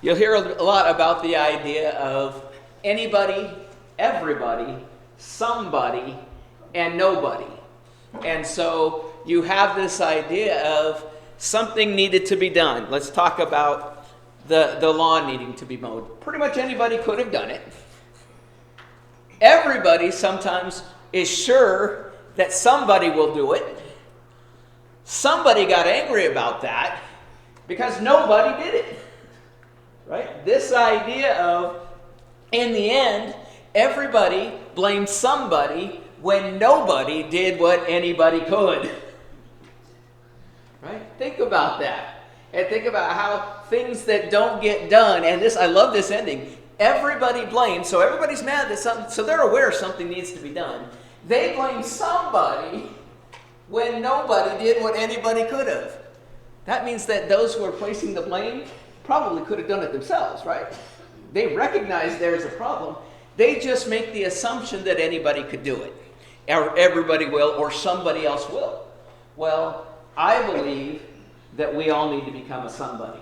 You'll hear a lot about the idea of anybody, everybody, somebody, and nobody. And so you have this idea of something needed to be done. Let's talk about the lawn needing to be mowed. Pretty much anybody could have done it. Everybody sometimes is sure that somebody will do it. Somebody got angry about that because nobody did it. Right? This idea of, in the end, everybody blamed somebody when nobody did what anybody could. Right? Think about that. And think about how things that don't get done, and this, I love this ending. Everybody blames, so everybody's mad that something, so they're aware something needs to be done. They blame somebody when nobody did what anybody could have. That means that those who are placing the blame probably could have done it themselves, right? They recognize there's a problem. They just make the assumption that anybody could do it, or everybody will, or somebody else will. Well, I believe that we all need to become a somebody.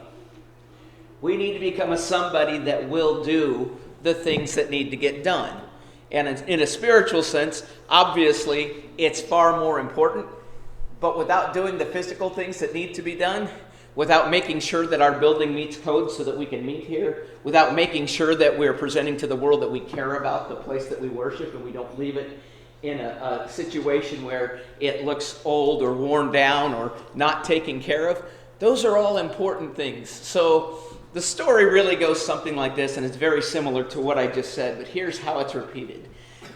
We need to become a somebody that will do the things that need to get done. And in a spiritual sense, obviously, it's far more important. But without doing the physical things that need to be done, without making sure that our building meets code so that we can meet here, without making sure that we're presenting to the world that we care about the place that we worship and we don't leave it in a situation where it looks old or worn down or not taken care of, those are all important things. So the story really goes something like this, and it's very similar to what I just said, but here's how it's repeated.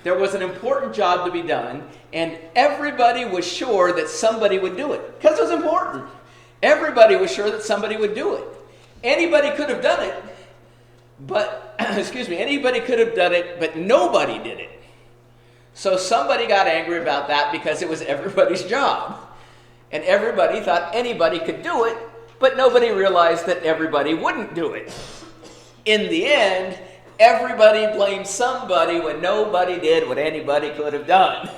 There was an important job to be done, and everybody was sure that somebody would do it, because it was important. Everybody was sure that somebody would do it. Anybody could have done it, but, anybody could have done it, but nobody did it. So somebody got angry about that because it was everybody's job. And everybody thought anybody could do it, but nobody realized that everybody wouldn't do it. In the end, everybody blamed somebody when nobody did what anybody could have done.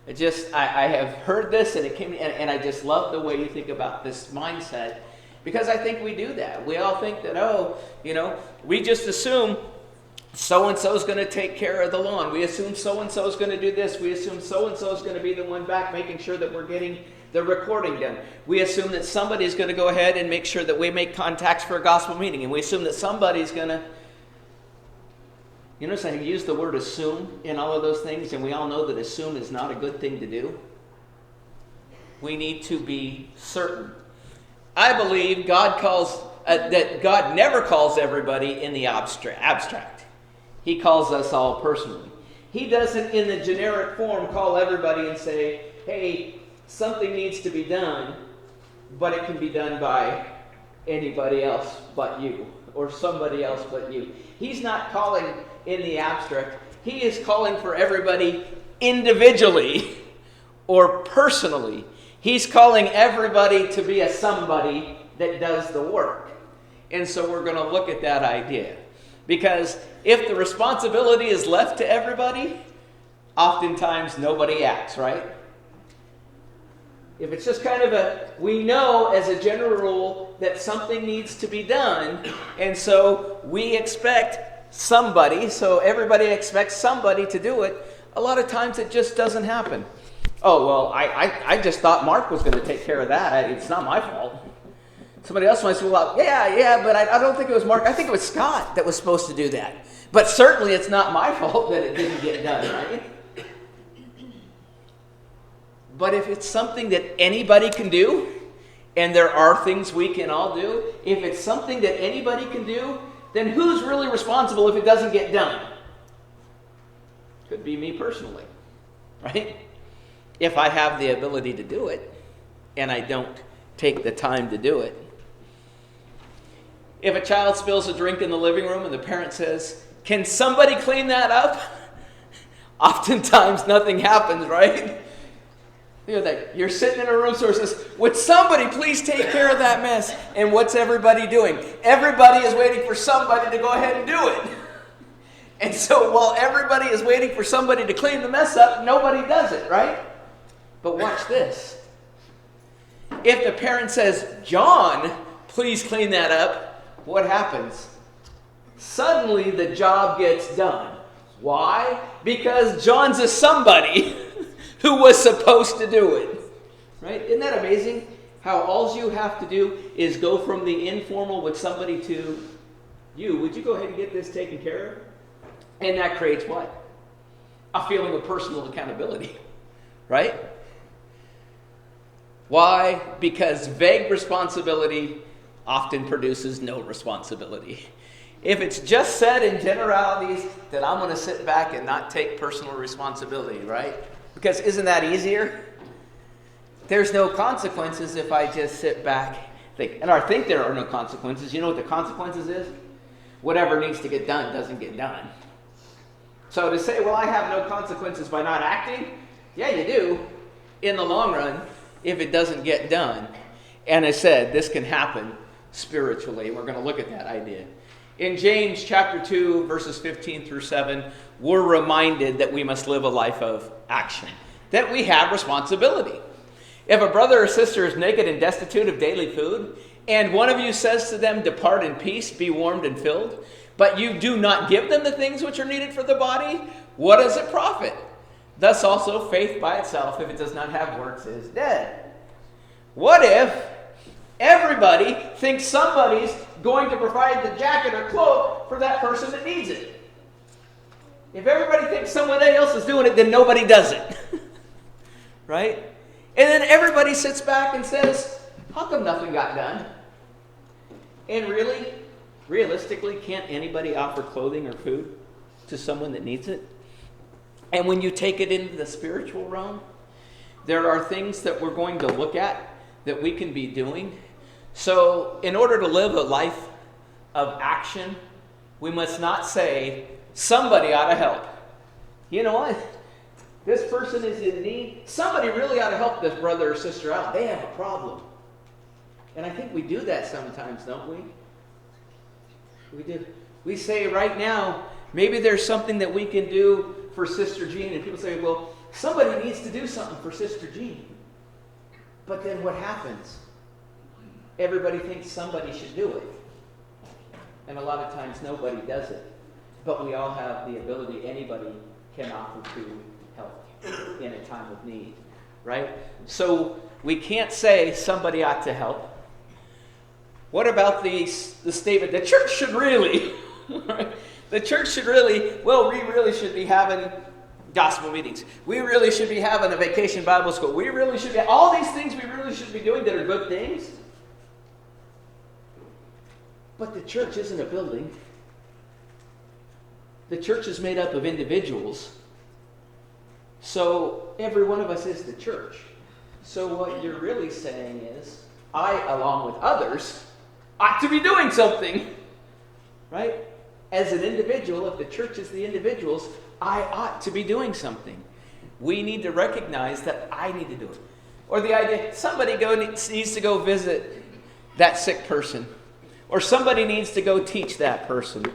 I have heard this, and it came, and I just love the way you think about this mindset, because I think we do that. We all think that, we just assume so-and-so is going to take care of the lawn. We assume so-and-so is going to do this. We assume so-and-so is going to be the one back making sure that we're getting the recording done. We assume that somebody is going to go ahead and make sure that we make contacts for a gospel meeting, and we assume that somebody's going to. You notice I use the word assume in all of those things, and we all know that assume is not a good thing to do. We need to be certain. I believe that God never calls everybody in the abstract. He calls us all personally. He doesn't, in the generic form, call everybody and say, hey, something needs to be done, but it can be done by anybody else but you, or somebody else but you. He's not calling in the abstract. He is calling for everybody individually or personally. He's calling everybody to be a somebody that does the work. And so we're going to look at that idea. Because if the responsibility is left to everybody, oftentimes nobody acts, right? If it's just kind of we know as a general rule that something needs to be done, and so we expect somebody, so everybody expects somebody to do it, a lot of times it just doesn't happen. Oh, well, I just thought Mark was going to take care of that. It's not my fault. Somebody else might say, well, yeah, but I don't think it was Mark. I think it was Scott that was supposed to do that. But certainly it's not my fault that it didn't get done, right? But if it's something that anybody can do, and there are things we can all do, if it's something that anybody can do, then who's really responsible if it doesn't get done? Could be me personally, right? If I have the ability to do it, and I don't take the time to do it. If a child spills a drink in the living room and the parent says, can somebody clean that up? Oftentimes nothing happens, right? You're sitting in a room, someone says, would somebody please take care of that mess? And what's everybody doing? Everybody is waiting for somebody to go ahead and do it. And so while everybody is waiting for somebody to clean the mess up, nobody does it, right? But watch this. If the parent says, John, please clean that up, what happens? Suddenly the job gets done. Why? Because John's a somebody who was supposed to do it. Right? Isn't that amazing? How all you have to do is go from the informal with somebody to you. Would you go ahead and get this taken care of? And that creates what? A feeling of personal accountability. Right? Why? Because vague responsibility often produces no responsibility. If it's just said in generalities, then I'm going to sit back and not take personal responsibility, right? Because isn't that easier? There's no consequences if I just sit back, think. And I think there are no consequences. You know what the consequences is? Whatever needs to get done doesn't get done. So to say, well, I have no consequences by not acting, yeah, you do, in the long run, if it doesn't get done. And I said, this can happen spiritually. We're going to look at that idea. In James chapter 2, verses 15 through 7, we're reminded that we must live a life of action, that we have responsibility. If a brother or sister is naked and destitute of daily food, and one of you says to them, depart in peace, be warmed and filled, but you do not give them the things which are needed for the body, what does it profit? Thus also faith by itself, if it does not have works, is dead. What if everybody thinks somebody's going to provide the jacket or cloak for that person that needs it? If everybody thinks someone else is doing it, then nobody does it. Right? And then everybody sits back and says, how come nothing got done? And really, realistically, can't anybody offer clothing or food to someone that needs it? And when you take it into the spiritual realm, there are things that we're going to look at that we can be doing. So in order to live a life of action, we must not say, somebody ought to help. You know what? This person is in need. Somebody really ought to help this brother or sister out. They have a problem. And I think we do that sometimes, don't we? We do. We say right now, maybe there's something that we can do for Sister Jean. And people say, well, somebody needs to do something for Sister Jean. But then what happens? Everybody thinks somebody should do it. And a lot of times nobody does it. But we all have the ability, anybody can offer to help in a time of need. Right? So we can't say somebody ought to help. What about the statement, the church should really, right? The church should really, well, we really should be having gospel meetings. We really should be having a vacation Bible school. We really should be, all these things we really should be doing that are good things. But the church isn't a building. The church is made up of individuals. So every one of us is the church. So what you're really saying is, I, along with others, ought to be doing something. Right? As an individual, if the church is the individuals, I ought to be doing something. We need to recognize that I need to do it. Or the idea, somebody needs to go visit that sick person. Or somebody needs to go teach that person.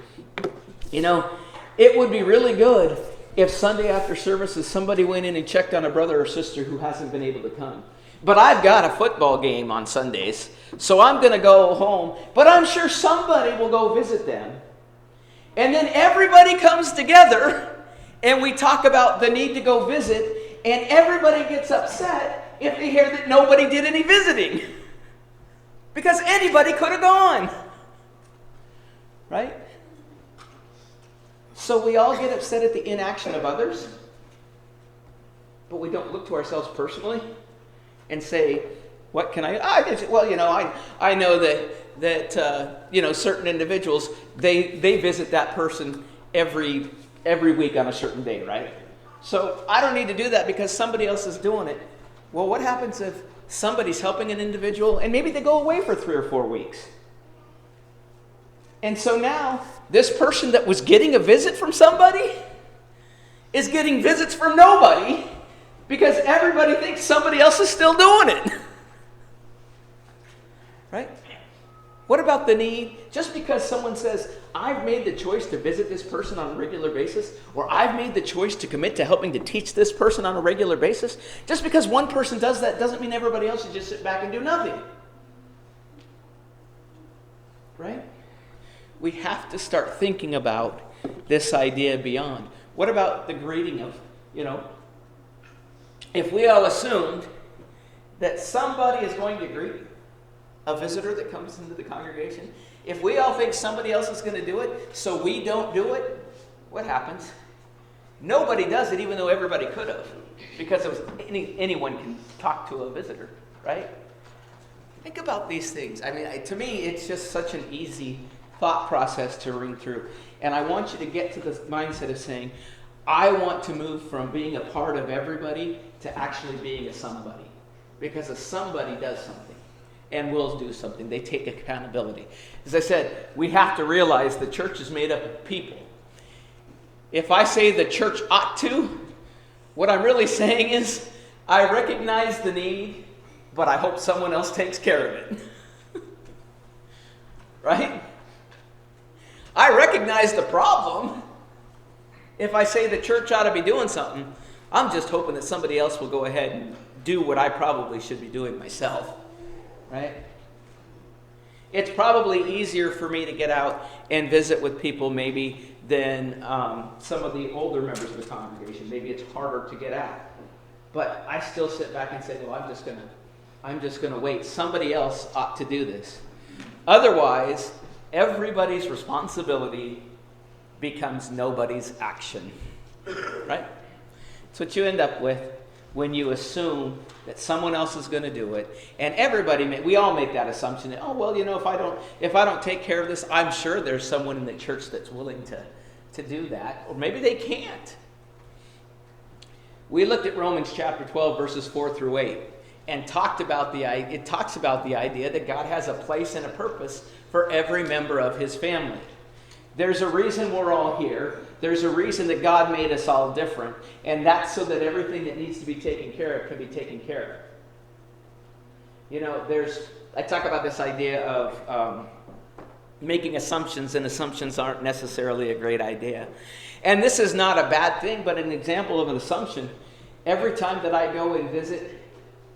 You know, it would be really good if Sunday after services somebody went in and checked on a brother or sister who hasn't been able to come. But I've got a football game on Sundays, so I'm going to go home. But I'm sure somebody will go visit them. And then everybody comes together, and we talk about the need to go visit, and everybody gets upset if they hear that nobody did any visiting. Because anybody could have gone. Right? So we all get upset at the inaction of others, but we don't look to ourselves personally and say, what can I well, you know, I know that certain individuals, they visit that person every week on a certain day, right? So I don't need to do that because somebody else is doing it. Well, what happens if somebody's helping an individual and maybe they go away for 3 or 4 weeks? And so now this person that was getting a visit from somebody is getting visits from nobody because everybody thinks somebody else is still doing it. Right? What about the need? Just because someone says, I've made the choice to visit this person on a regular basis, or I've made the choice to commit to helping to teach this person on a regular basis, just because one person does that doesn't mean everybody else should just sit back and do nothing. Right? we have to start thinking about this idea beyond. What about the greeting of, if we all assumed that somebody is going to greet a visitor that comes into the congregation, if we all think somebody else is going to do it, so we don't do it, what happens? Nobody does it, even though everybody could have, because it was anyone can talk to a visitor, right? Think about these things. I mean, to me, it's just such an easy thought process to read through. And I want you to get to the mindset of saying, I want to move from being a part of everybody to actually being a somebody. Because a somebody does something and will do something. They take accountability. As I said, we have to realize the church is made up of people. If I say the church ought to, what I'm really saying is, I recognize the need, but I hope someone else takes care of it. Right? I recognize the problem. If I say the church ought to be doing something, I'm just hoping that somebody else will go ahead and do what I probably should be doing myself. Right? It's probably easier for me to get out and visit with people maybe than some of the older members of the congregation. Maybe it's harder to get out. But I still sit back and say, well, I'm just gonna wait. Somebody else ought to do this. Otherwise, everybody's responsibility becomes nobody's action. Right? That's what you end up with when you assume that someone else is going to do it. And we all make that assumption that, oh, well, if I don't take care of this, I'm sure there's someone in the church that's willing to do that. Or maybe they can't. We looked at Romans chapter 12, verses 4 through 8, and talks about the idea that God has a place and a purpose for every member of his family. There's a reason we're all here. There's a reason that God made us all different. And that's so that everything that needs to be taken care of can be taken care of. I talk about this idea of making assumptions, and assumptions aren't necessarily a great idea. And this is not a bad thing, but an example of an assumption. Every time that I go and visit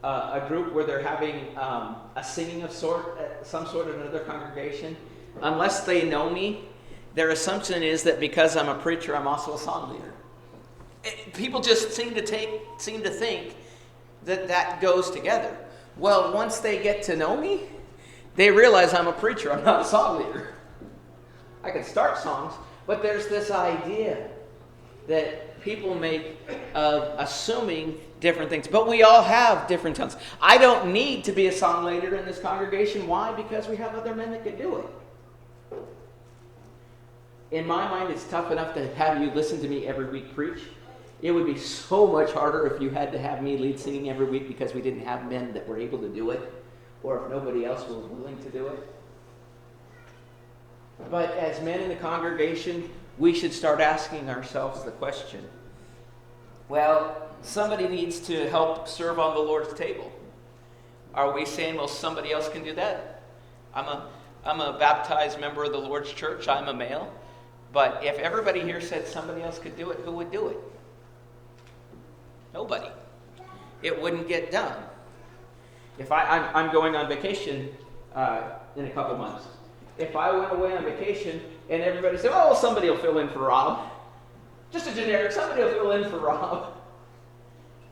a group where they're having a singing of some sort in another congregation, unless they know me, their assumption is that because I'm a preacher, I'm also a song leader. People just seem to think that goes together. Well, once they get to know me, they realize I'm a preacher, I'm not a song leader. I can start songs, but there's this idea that people make of assuming different things. But we all have different tongues. I don't need to be a song leader in this congregation. Why? Because we have other men that can do it. In my mind, it's tough enough to have you listen to me every week preach. It would be so much harder if you had to have me lead singing every week because we didn't have men that were able to do it, or if nobody else was willing to do it. But as men in the congregation, we should start asking ourselves the question, well, somebody needs to help serve on the Lord's table. Are we saying, well, somebody else can do that? I'm a baptized member of the Lord's church. I'm a male. But if everybody here said somebody else could do it, who would do it? Nobody. It wouldn't get done. If I'm going on vacation in a couple months. If I went away on vacation and everybody said, oh, somebody will fill in for Rob. Just a generic, somebody will fill in for Rob.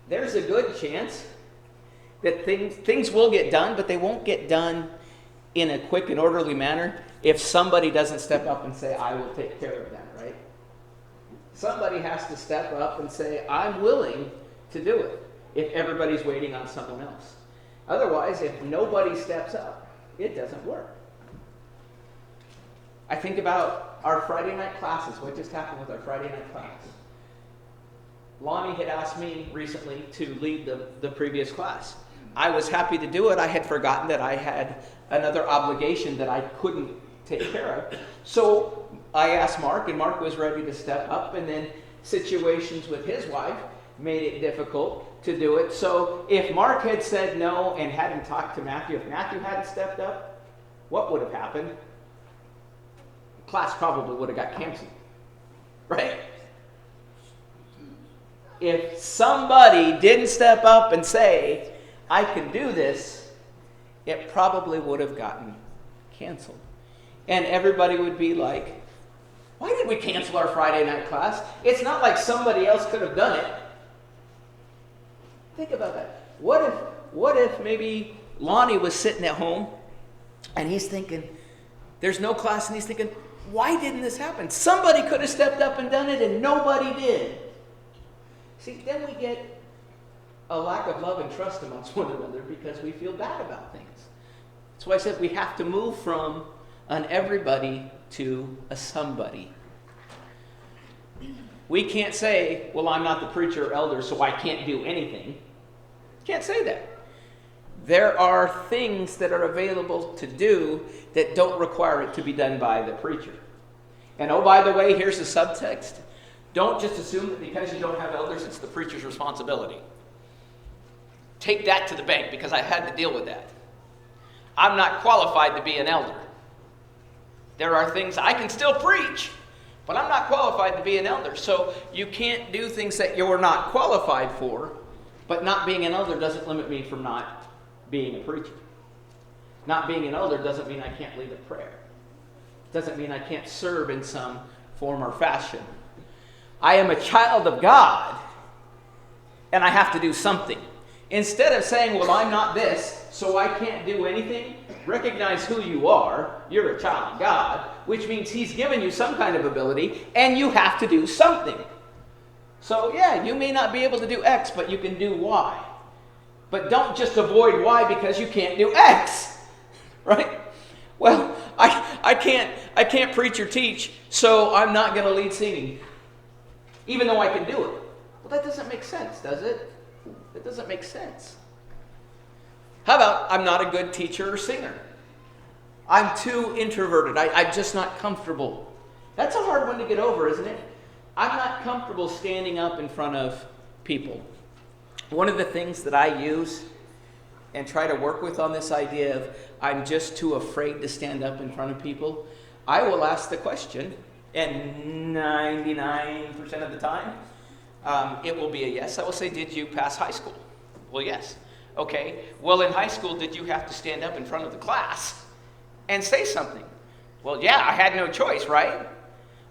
There's a good chance that things will get done, but they won't get done in a quick and orderly manner if somebody doesn't step up and say, I will take care of that, right? Somebody has to step up and say, I'm willing to do it, if everybody's waiting on someone else. Otherwise, if nobody steps up, it doesn't work. I think about our Friday night classes. What just happened with our Friday night class? Lonnie had asked me recently to lead the previous class. I was happy to do it. I had forgotten that I had another obligation that I couldn't take care of. So I asked Mark, and Mark was ready to step up, and then situations with his wife made it difficult to do it. So if Mark had said no and hadn't talked to Matthew, if Matthew hadn't stepped up, what would have happened? Class probably would have got canceled, right? If somebody didn't step up and say, I can do this, it probably would have gotten canceled. And everybody would be like, why did we cancel our Friday night class? It's not like somebody else could have done it. Think about that. What if maybe Lonnie was sitting at home and he's thinking, there's no class, and he's thinking, why didn't this happen? Somebody could have stepped up and done it and nobody did. See, then we get a lack of love and trust amongst one another because we feel bad about things. That's why I said we have to move from an everybody to a somebody. We can't say, well, I'm not the preacher or elder, so I can't do anything. Can't say that. There are things that are available to do that don't require it to be done by the preacher. And oh, by the way, here's the subtext. Don't just assume that because you don't have elders, it's the preacher's responsibility. Take that to the bank, because I had to deal with that. I'm not qualified to be an elder. There are things I can still preach, but I'm not qualified to be an elder. So you can't do things that you're not qualified for, but not being an elder doesn't limit me from not being a preacher. Not being an elder doesn't mean I can't lead a prayer. Doesn't mean I can't serve in some form or fashion. I am a child of God, and I have to do something. Instead of saying, well, I'm not this, so I can't do anything, recognize who you are. You're a child of God, which means He's given you some kind of ability, and you have to do something. So, yeah, you may not be able to do X, but you can do Y. But don't just avoid Y because you can't do X, right? Well, I can't preach or teach, so I'm not going to lead singing, even though I can do it. Well, that doesn't make sense, does it? It doesn't make sense. How about I'm not a good teacher or singer? I'm too introverted. I'm just not comfortable. That's a hard one to get over, isn't it? I'm not comfortable standing up in front of people. One of the things that I use and try to work with on this idea of I'm just too afraid to stand up in front of people, I will ask the question, and 99% of the time, it will be a yes. I will say, did you pass high school? Well, yes. Okay. Well, in high school, did you have to stand up in front of the class and say something? Well, yeah, I had no choice, right?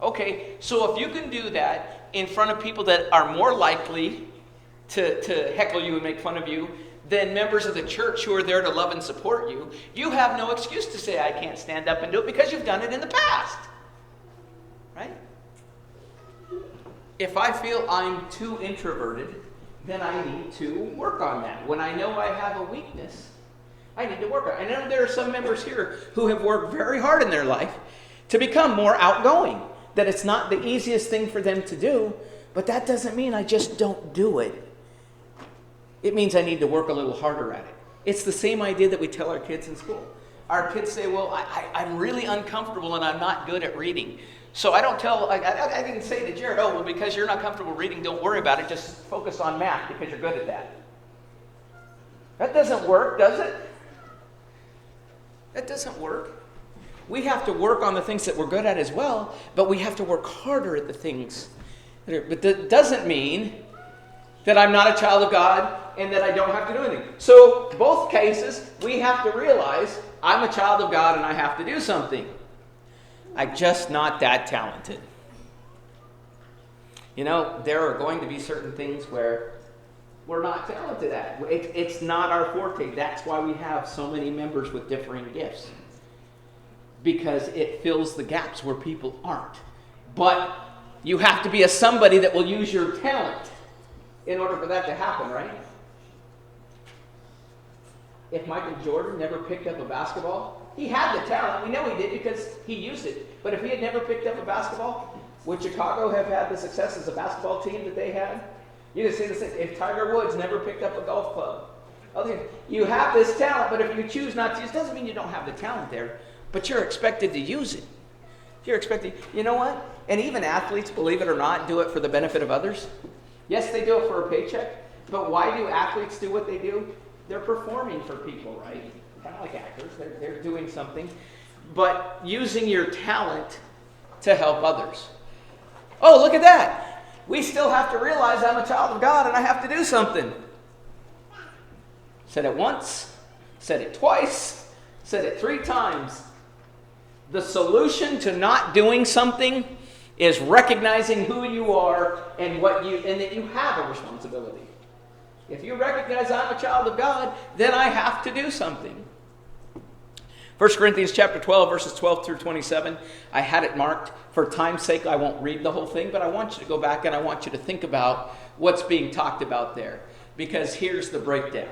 Okay. So if you can do that in front of people that are more likely to heckle you and make fun of you than members of the church who are there to love and support you, you have no excuse to say I can't stand up and do it because you've done it in the past. Right? If I feel I'm too introverted, then I need to work on that. When I know I have a weakness, I need to work on it. I know there are some members here who have worked very hard in their life to become more outgoing. That it's not the easiest thing for them to do, but that doesn't mean I just don't do it. It means I need to work a little harder at it. It's the same idea that we tell our kids in school. Our kids say, well, I'm really uncomfortable and I'm not good at reading. So I don't tell, I didn't say to Jared, oh, well, because you're not comfortable reading, don't worry about it. Just focus on math because you're good at that. That doesn't work, does it? That doesn't work. We have to work on the things that we're good at as well, but we have to work harder at the things that are, but that doesn't mean that I'm not a child of God and that I don't have to do anything. So both cases, we have to realize I'm a child of God and I have to do something. I'm just not that talented. You know, there are going to be certain things where we're not talented at. It's not our forte. That's why we have so many members with differing gifts. Because it fills the gaps where people aren't. But you have to be a somebody that will use your talent in order for that to happen, right? If Michael Jordan never picked up a basketball, he had the talent. We know he did because he used it. But if he had never picked up a basketball, would Chicago have had the success as a basketball team that they had? You can say the same. If Tiger Woods never picked up a golf club, you have this talent, but if you choose not to use it, doesn't mean you don't have the talent there, but you're expected to use it. You're expected, you know what? And even athletes, believe it or not, do it for the benefit of others. Yes, they do it for a paycheck, but why do athletes do what they do? They're performing for people, right? Kind of like actors. They're doing something. But using your talent to help others. Oh, look at that. We still have to realize I'm a child of God and I have to do something. Said it once, said it twice, said it 3 times. The solution to not doing something is recognizing who you are and that you have a responsibility. If you recognize I'm a child of God, then I have to do something. 1 Corinthians chapter 12, verses 12 through 27. I had it marked. For time's sake, I won't read the whole thing, but I want you to go back and I want you to think about what's being talked about there. Because here's the breakdown.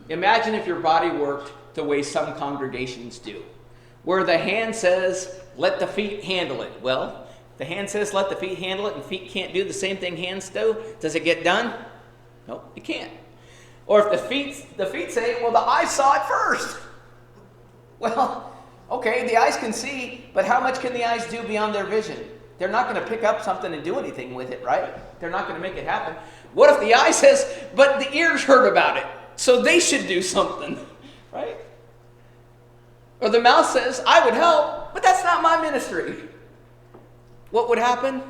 Imagine if your body worked the way some congregations do, where the hand says, let the feet handle it. Well, the hand says, let the feet handle it, and feet can't do the same thing hands do. Does it get done? No, it can't. Or if the feet say, well, the eyes saw it first. Well, okay, the eyes can see, but how much can the eyes do beyond their vision? They're not going to pick up something and do anything with it, right? They're not going to make it happen. What if the eye says, but the ears heard about it, so they should do something, right? Or the mouth says, I would help, but that's not my ministry. What would happen?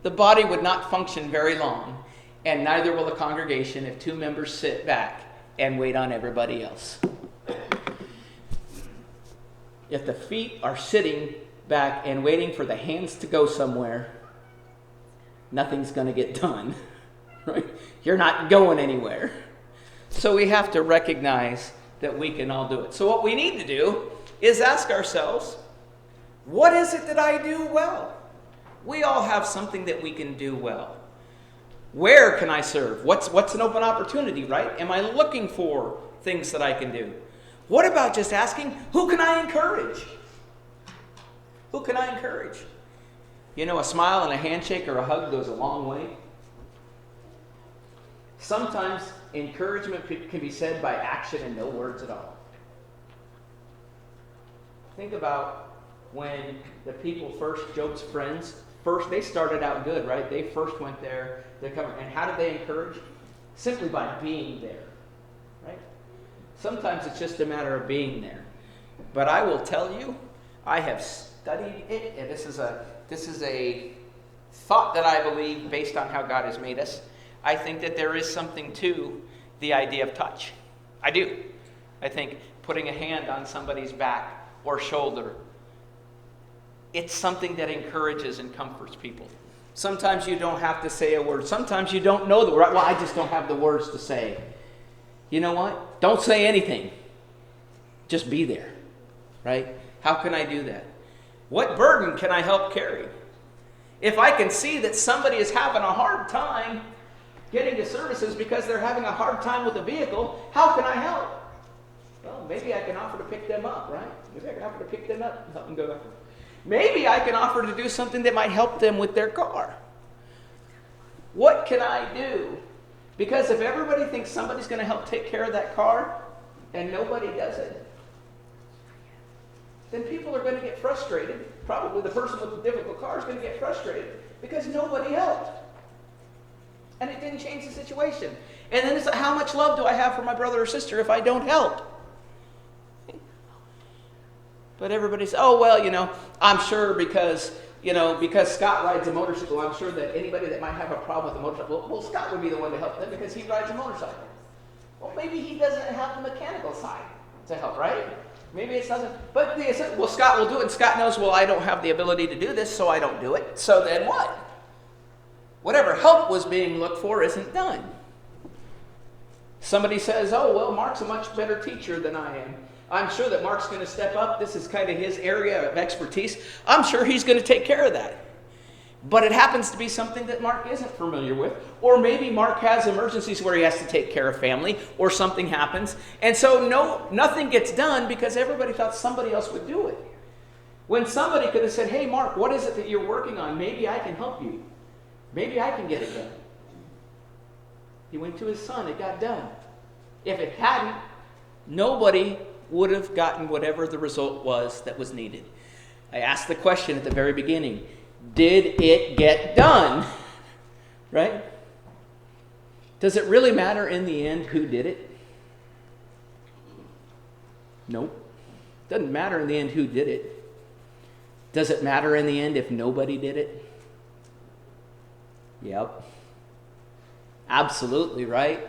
The body would not function very long, and neither will the congregation if two members sit back and wait on everybody else. If the feet are sitting back and waiting for the hands to go somewhere, nothing's going to get done, right? You're not going anywhere. So we have to recognize that we can all do it. So what we need to do is ask ourselves, what is it that I do well? We all have something that we can do well. Where can I serve? What's an open opportunity, right? Am I looking for things that I can do? What about just asking, who can I encourage? Who can I encourage? You know, a smile and a handshake or a hug goes a long way. Sometimes encouragement can be said by action and no words at all. Think about when the people Job's friends, they started out good, right? They first went there to cover. And how did they encourage? Simply by being there, right? Sometimes it's just a matter of being there. But I will tell you, I have studied it, and this is a thought that I believe based on how God has made us. I think that there is something to the idea of touch. I do. I think putting a hand on somebody's back or shoulder, it's something that encourages and comforts people. Sometimes you don't have to say a word. Sometimes you don't know the word. Well, I just don't have the words to say. You know what? Don't say anything. Just be there, right? How can I do that? What burden can I help carry? If I can see that somebody is having a hard time getting to services because they're having a hard time with a vehicle, how can I help? Well, maybe I can offer to pick them up, right? Maybe I can offer to pick them up and help them go back. Maybe I can offer to do something that might help them with their car. What can I do? Because if everybody thinks somebody's going to help take care of that car and nobody does it, then people are going to get frustrated. Probably the person with the difficult car is going to get frustrated because nobody helped. And it didn't change the situation. And then it's like, how much love do I have for my brother or sister if I don't help? But everybody says, oh, well, I'm sure because Scott rides a motorcycle, I'm sure that anybody that might have a problem with a motorcycle, well, Scott would be the one to help them because he rides a motorcycle. Well, maybe he doesn't have the mechanical side to help, right? Maybe it doesn't. But they said, well, Scott will do it, and Scott knows, well, I don't have the ability to do this, so I don't do it. So then what? Whatever help was being looked for isn't done. Somebody says, oh, well, Mark's a much better teacher than I am. I'm sure that Mark's going to step up. This is kind of his area of expertise. I'm sure he's going to take care of that. But it happens to be something that Mark isn't familiar with. Or maybe Mark has emergencies where he has to take care of family or something happens. And so nothing gets done because everybody thought somebody else would do it. When somebody could have said, hey, Mark, what is it that you're working on? Maybe I can help you. Maybe I can get it done. He went to his son. It got done. If it hadn't, nobody would have gotten whatever the result was that was needed. I asked the question at the very beginning, did it get done? Right? Does it really matter in the end who did it? Nope. Doesn't matter in the end who did it. Does it matter in the end if nobody did it? Yep. Absolutely, right?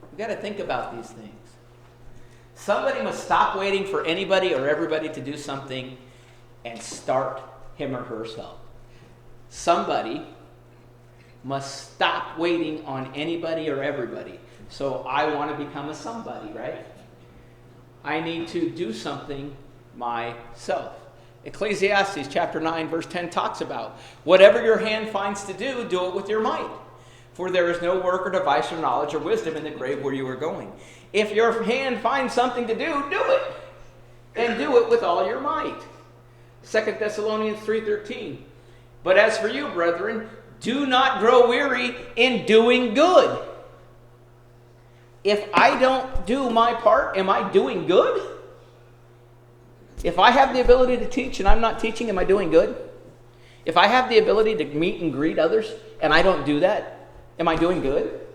We've got to think about these things. Somebody must stop waiting for anybody or everybody to do something and start him or herself. Somebody must stop waiting on anybody or everybody. So I want to become a somebody, right? I need to do something myself. Ecclesiastes chapter 9 verse 10 talks about, whatever your hand finds to do, do it with your might. For there is no work or device or knowledge or wisdom in the grave where you are going. If your hand finds something to do it. And do it with all your might. 2 Thessalonians 3:13. But as for you, brethren, do not grow weary in doing good. If I don't do my part, am I doing good? If I have the ability to teach and I'm not teaching, am I doing good? If I have the ability to meet and greet others and I don't do that, am I doing good?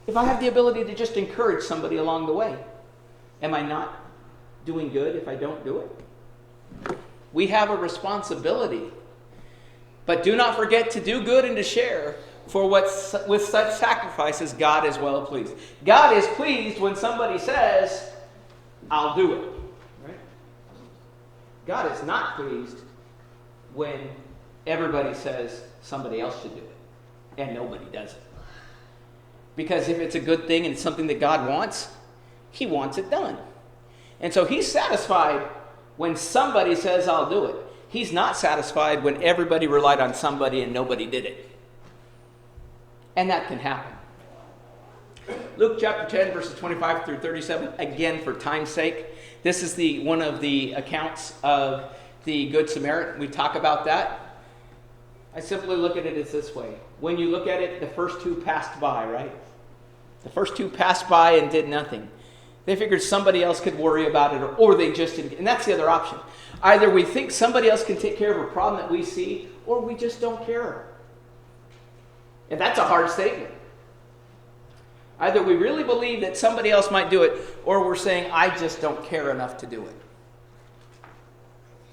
If I have the ability to just encourage somebody along the way, am I not doing good if I don't do it? We have a responsibility. But do not forget to do good and to share, for with such sacrifices God is well pleased. God is pleased when somebody says, I'll do it. Right? God is not pleased when everybody says somebody else should do it and nobody does it. Because if it's a good thing and it's something that God wants, he wants it done. And so he's satisfied when somebody says, I'll do it. He's not satisfied when everybody relied on somebody and nobody did it. And that can happen. Luke chapter 10, verses 25 through 37, again for time's sake. This is one of the accounts of the Good Samaritan. We talk about that. I simply look at it as this way. When you look at it, the first two passed by, right? The first two passed by and did nothing. They figured somebody else could worry about it, or they just didn't. And that's the other option. Either we think somebody else can take care of a problem that we see, or we just don't care. And that's a hard statement. Either we really believe that somebody else might do it, or we're saying, I just don't care enough to do it.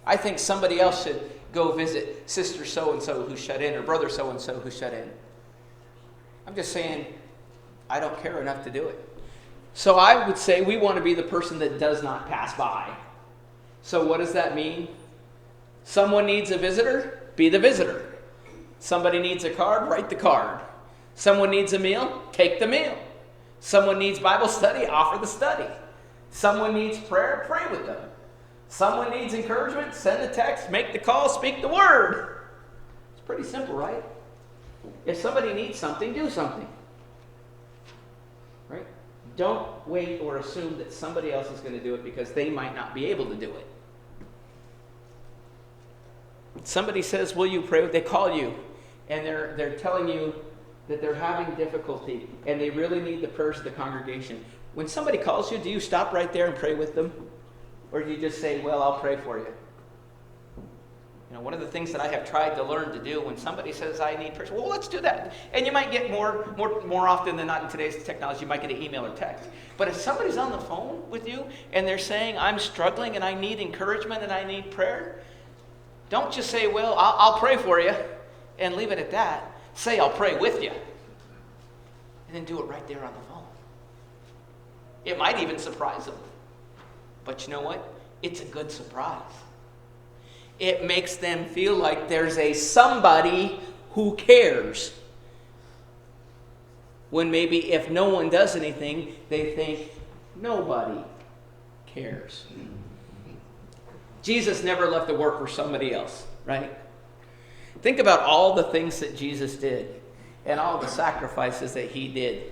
I think somebody else should go visit sister so-and-so who's shut in, or brother so-and-so who's shut in. I'm just saying, I don't care enough to do it. So I would say we want to be the person that does not pass by. So what does that mean? Someone needs a visitor, be the visitor. Somebody needs a card, write the card. Someone needs a meal, take the meal. Someone needs Bible study, offer the study. Someone needs prayer, pray with them. Someone needs encouragement, send the text, make the call, speak the word. It's pretty simple, right? If somebody needs something, do something. Right? Don't wait or assume that somebody else is going to do it because they might not be able to do it. Somebody says, will you pray? They call you and they're telling you that they're having difficulty and they really need the prayers of the congregation. When somebody calls you, do you stop right there and pray with them? Or do you just say, well, I'll pray for you? You know, one of the things that I have tried to learn to do when somebody says I need prayer, well, let's do that. And you might get more often than not in today's technology, you might get an email or text. But if somebody's on the phone with you and they're saying, I'm struggling and I need encouragement and I need prayer, don't just say, well, I'll pray for you and leave it at that. Say, I'll pray with you. And then do it right there on the phone. It might even surprise them. But you know what? It's a good surprise. It makes them feel like there's a somebody who cares. When maybe if no one does anything, they think nobody cares. Jesus never left the work for somebody else, right? Think about all the things that Jesus did and all the sacrifices that he did.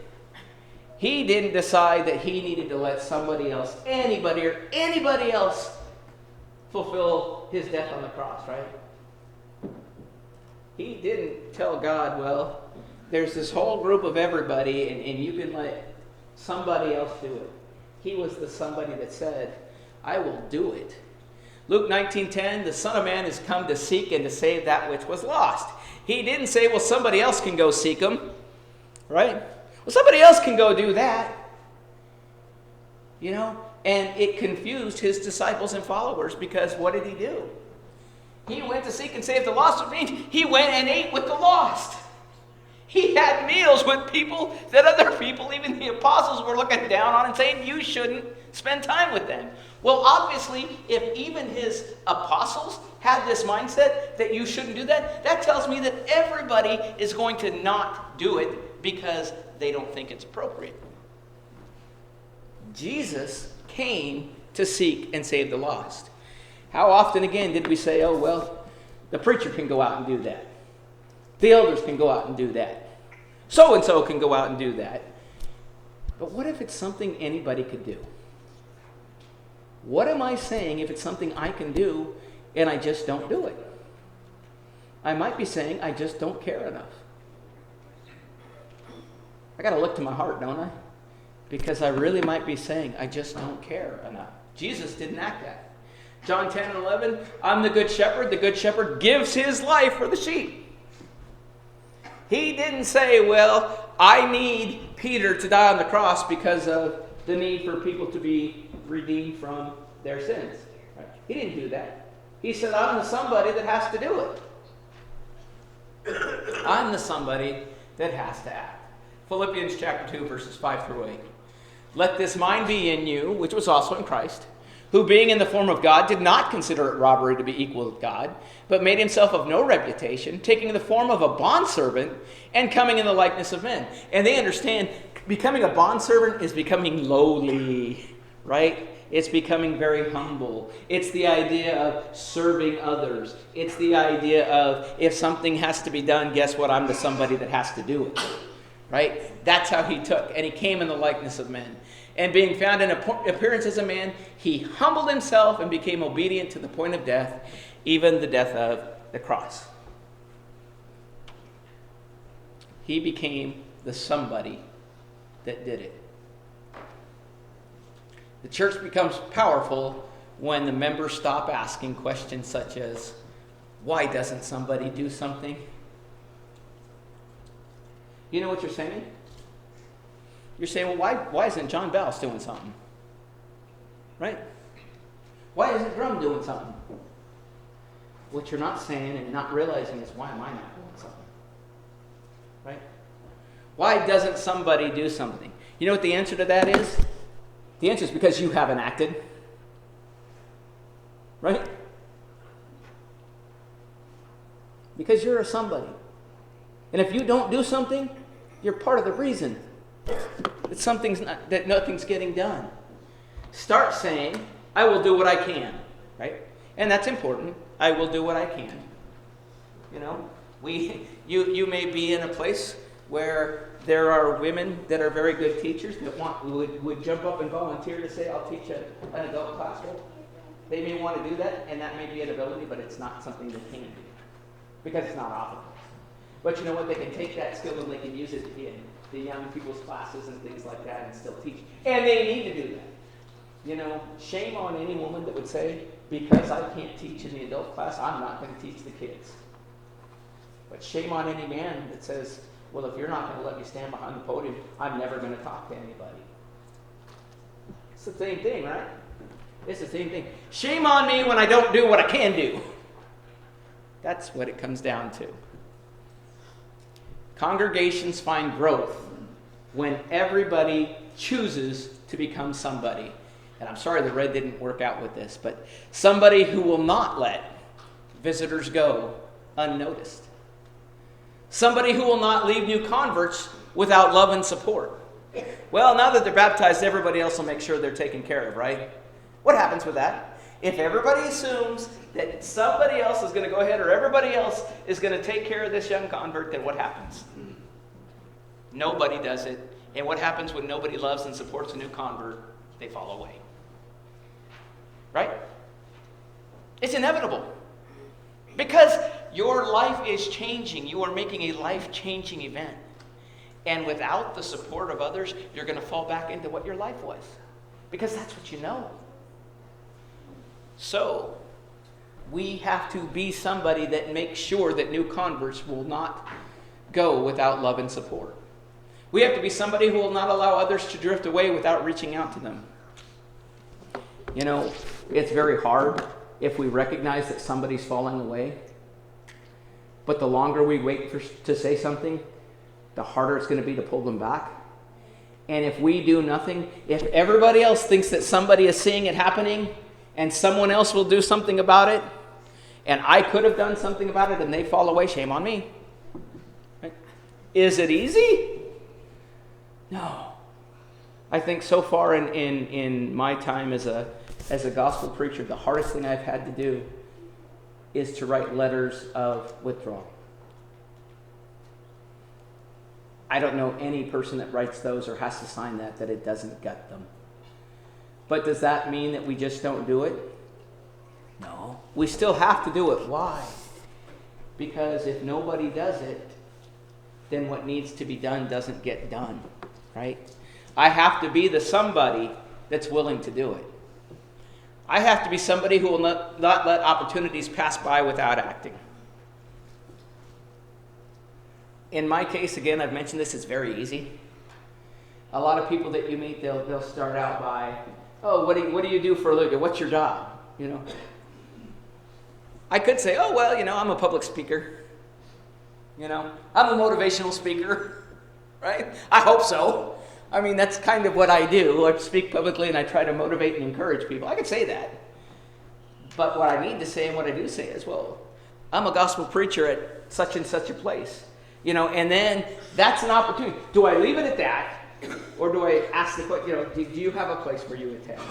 He didn't decide that he needed to let somebody else, anybody else, fulfill his death on the cross, right? He didn't tell God, well, there's this whole group of everybody and you can let somebody else do it. He was the somebody that said, I will do it. Luke 19:10, the Son of Man has come to seek and to save that which was lost. He didn't say, well, somebody else can go seek him, right? Well, somebody else can go do that. You know? And it confused his disciples and followers because what did he do? He went to seek and save the lost, which means he went and ate with the lost. He had meals with people that other people, even the apostles, were looking down on and saying, you shouldn't spend time with them. Well, obviously, if even his apostles had this mindset that you shouldn't do that, that tells me that everybody is going to not do it because they don't think it's appropriate. Jesus came to seek and save the lost. How often again did we say, oh, well, the preacher can go out and do that. The elders can go out and do that. So-and-so can go out and do that. But what if it's something anybody could do? What am I saying if it's something I can do and I just don't do it? I might be saying I just don't care enough. I got to look to my heart, don't I? Because I really might be saying I just don't care enough. Jesus didn't act that. John 10 and 11, I'm the good shepherd. The good shepherd gives his life for the sheep. He didn't say, well, I need Peter to die on the cross because of the need for people to be redeemed from their sins. Right? He didn't do that. He said, I'm the somebody that has to do it. I'm the somebody that has to act. Philippians chapter 2, verses 5 through 8. Let this mind be in you, which was also in Christ, who being in the form of God did not consider it robbery to be equal with God, but made himself of no reputation, taking the form of a bondservant and coming in the likeness of men. And they understand becoming a bondservant is becoming lowly, right? It's becoming very humble. It's the idea of serving others. It's the idea of if something has to be done, guess what? I'm the somebody that has to do it, right? That's how he took. And he came in the likeness of men. And being found in appearance as a man, he humbled himself and became obedient to the point of death, even the death of the cross. He became the somebody that did it. The church becomes powerful when the members stop asking questions such as, why doesn't somebody do something? You know what you're saying? You're saying, well, why isn't John Ballas doing something? Right? Why isn't Drum doing something? What you're not saying and not realizing is, why am I not doing something? Right? Why doesn't somebody do something? You know what the answer to that is? The answer is because you haven't acted. Right? Because you're a somebody. And if you don't do something, you're part of the reason that nothing's getting done. Start saying, I will do what I can, right? And that's important. I will do what I can. You know, you may be in a place where there are women that are very good teachers that would jump up and volunteer to say, I'll teach an adult classroom. They may want to do that, and that may be an ability, but it's not something they can do because it's not optional. But you know what? They can take that skill and they can use it in the young people's classes and things like that and still teach. And they need to do that. You know, shame on any woman that would say, because I can't teach in the adult class, I'm not going to teach the kids. But shame on any man that says, well, if you're not going to let me stand behind the podium, I'm never going to talk to anybody. It's the same thing, right? It's the same thing. Shame on me when I don't do what I can do. That's what it comes down to. Congregations find growth when everybody chooses to become somebody. And I'm sorry the red didn't work out with this, but somebody who will not let visitors go unnoticed. Somebody who will not leave new converts without love and support. Well, now that they're baptized, everybody else will make sure they're taken care of, right? What happens with that? If everybody assumes that somebody else is going to go ahead or everybody else is going to take care of this young convert, then what happens? Nobody does it. And what happens when nobody loves and supports a new convert? They fall away. Right? It's inevitable. Because your life is changing. You are making a life-changing event. And without the support of others, you're going to fall back into what your life was. Because that's what you know. So, we have to be somebody that makes sure that new converts will not go without love and support. We have to be somebody who will not allow others to drift away without reaching out to them. You know, it's very hard if we recognize that somebody's falling away. But the longer we wait to say something, the harder it's going to be to pull them back. And if we do nothing, if everybody else thinks that somebody is seeing it happening and someone else will do something about it, and I could have done something about it and they fall away, shame on me. Right? Is it easy? No. I think so far in my time as a gospel preacher, the hardest thing I've had to do is to write letters of withdrawal. I don't know any person that writes those or has to sign that it doesn't gut them. But does that mean that we just don't do it? No. We still have to do it. Why? Because if nobody does it, then what needs to be done doesn't get done, right? I have to be the somebody that's willing to do it. I have to be somebody who will not let opportunities pass by without acting. In my case, again, I've mentioned this, it's very easy. A lot of people that you meet, they'll start out by, oh, what do you do for a living? What's your job? You know, I could say, oh, well, I'm a public speaker. I'm a motivational speaker, right? I hope so. I mean, that's kind of what I do. I speak publicly and I try to motivate and encourage people. I could say that. But what I need to say and what I do say is, well, I'm a gospel preacher at such and such a place. And then that's an opportunity. Do I leave it at that? Or do I ask the question, do you have a place where you attend?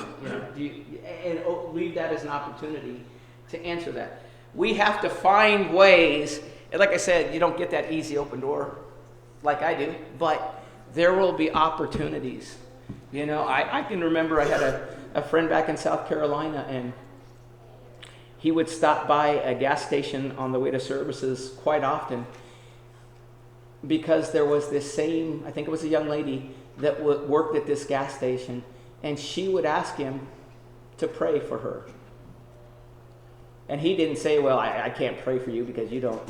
Leave that as an opportunity to answer that. We have to find ways, and like I said, you don't get that easy open door like I do, but there will be opportunities. I can remember I had a friend back in South Carolina, and he would stop by a gas station on the way to services quite often, because there was this same, I think it was a young lady that worked at this gas station, and she would ask him to pray for her. And he didn't say, well, I can't pray for you because you don't,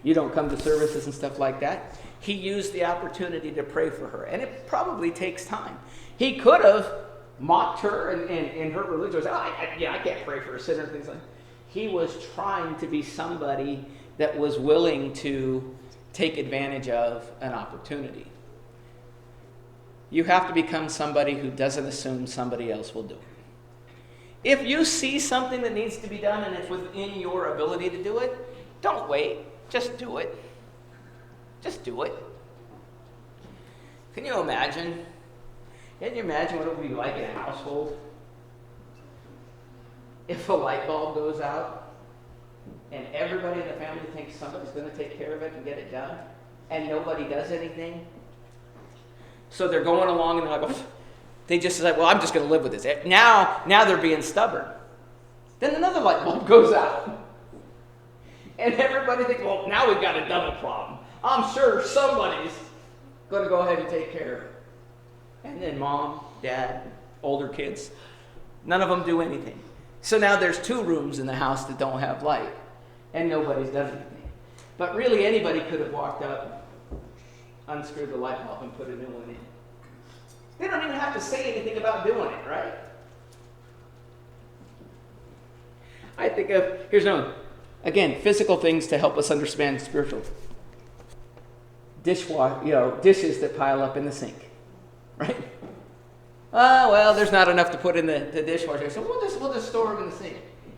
you don't come to services and stuff like that. He used the opportunity to pray for her, and it probably takes time. He could have mocked her and her religion, was, I can't pray for a sinner, things like that. He was trying to be somebody that was willing to take advantage of an opportunity. You have to become somebody who doesn't assume somebody else will do it. If you see something that needs to be done and it's within your ability to do it, don't wait. Just do it. Just do it. Can you imagine? Can you imagine what it would be like in a household if a light bulb goes out and everybody in the family thinks somebody's going to take care of it and get it done, and nobody does anything? So they're going along and they're like, oh, they just say, well, I'm just going to live with this. Now they're being stubborn. Then another light bulb goes out. And everybody thinks, well, now we've got a double problem. I'm sure somebody's going to go ahead and take care of it. And then mom, dad, older kids, none of them do anything. So now there's 2 rooms in the house that don't have light, and nobody's done anything. But really anybody could have walked up, unscrewed the light bulb, and put a new one in. They don't even have to say anything about doing it, right? I think of, here's another one. Again, physical things to help us understand spiritual. Dishes that pile up in the sink, right? Well, there's not enough to put in the dishwasher, so we'll just store them in the sink.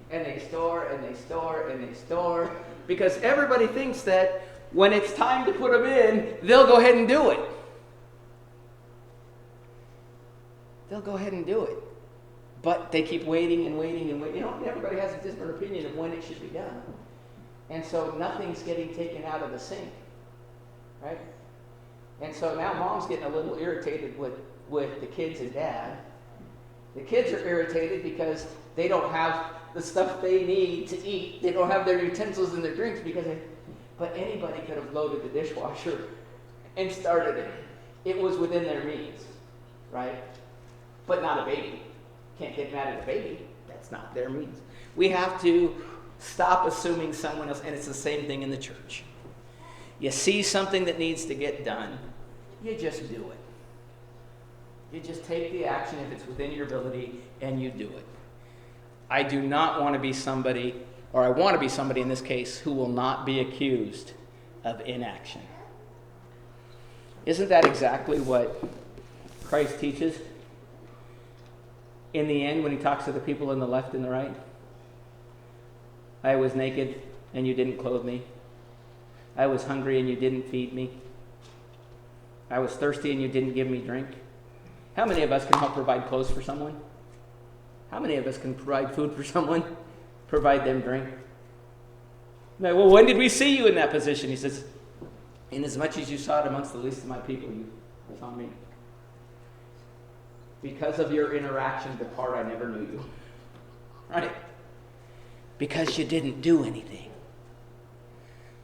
And they store, and they store, and they store, because everybody thinks that when it's time to put them in, they'll go ahead and do it. They'll go ahead and do it. But they keep waiting and waiting and waiting. Everybody has a different opinion of when it should be done. And so nothing's getting taken out of the sink, right? And so now mom's getting a little irritated with the kids and dad. The kids are irritated because they don't have the stuff they need to eat. They don't have their utensils and their drinks but anybody could have loaded the dishwasher and started it. It was within their means, right? But not a baby. Can't get mad at a baby. That's not their means. We have to stop assuming someone else, and it's the same thing in the church. You see something that needs to get done, you just do it. You just take the action if it's within your ability, and you do it. I do not want to be somebody, or I want to be somebody in this case, who will not be accused of inaction. Isn't that exactly what Christ teaches in the end when he talks to the people on the left and the right? I was naked and you didn't clothe me. I was hungry and you didn't feed me. I was thirsty and you didn't give me drink. How many of us can help provide clothes for someone? How many of us can provide food for someone? Provide them drink? Like, well, when did we see you in that position? He says, inasmuch as you saw it amongst the least of my people, you saw me. Because of your interaction, depart, I never knew you. Right? Because you didn't do anything.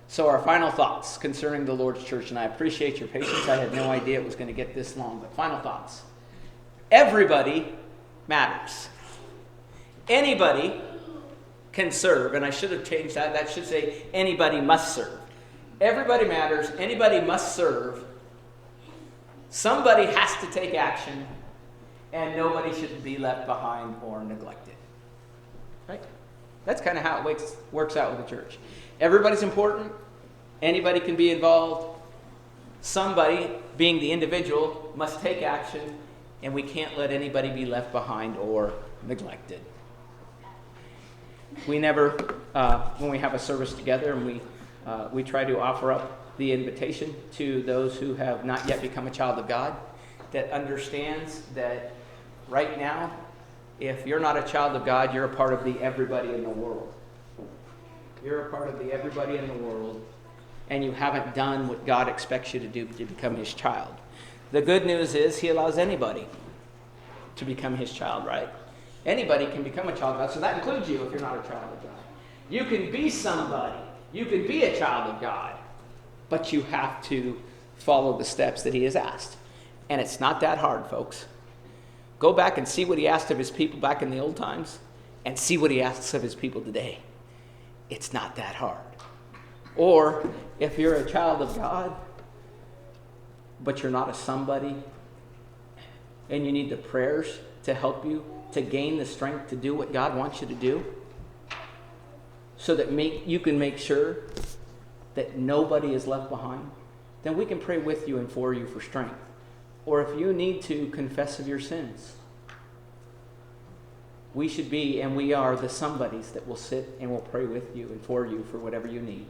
So our final thoughts concerning the Lord's church, and I appreciate your patience. I had no idea it was going to get this long, but final thoughts. Everybody matters. Anybody can serve, and I should have changed that. That should say anybody must serve. Everybody matters. Anybody must serve. Somebody has to take action, and nobody should be left behind or neglected. Right? That's kind of how it works out with the church. Everybody's important. Anybody can be involved. Somebody, being the individual, must take action, and we can't let anybody be left behind or neglected. We never, when we have a service together, and we try to offer up the invitation to those who have not yet become a child of God, that understands that right now, if you're not a child of God, you're a part of the everybody in the world. You're a part of the everybody in the world, and you haven't done what God expects you to do to become his child. The good news is he allows anybody to become his child, right? Anybody can become a child of God, so that includes you if you're not a child of God. You can be somebody. You can be a child of God, but you have to follow the steps that he has asked. And it's not that hard, folks. Go back and see what he asked of his people back in the old times, and see what he asks of his people today. It's not that hard. Or if you're a child of God, but you're not a somebody, and you need the prayers to help you to gain the strength to do what God wants you to do, so that you can make sure that nobody is left behind, then we can pray with you and for you for strength. Or if you need to confess of your sins, we should be, and we are, the somebodies that will sit and will pray with you and for you for whatever you need.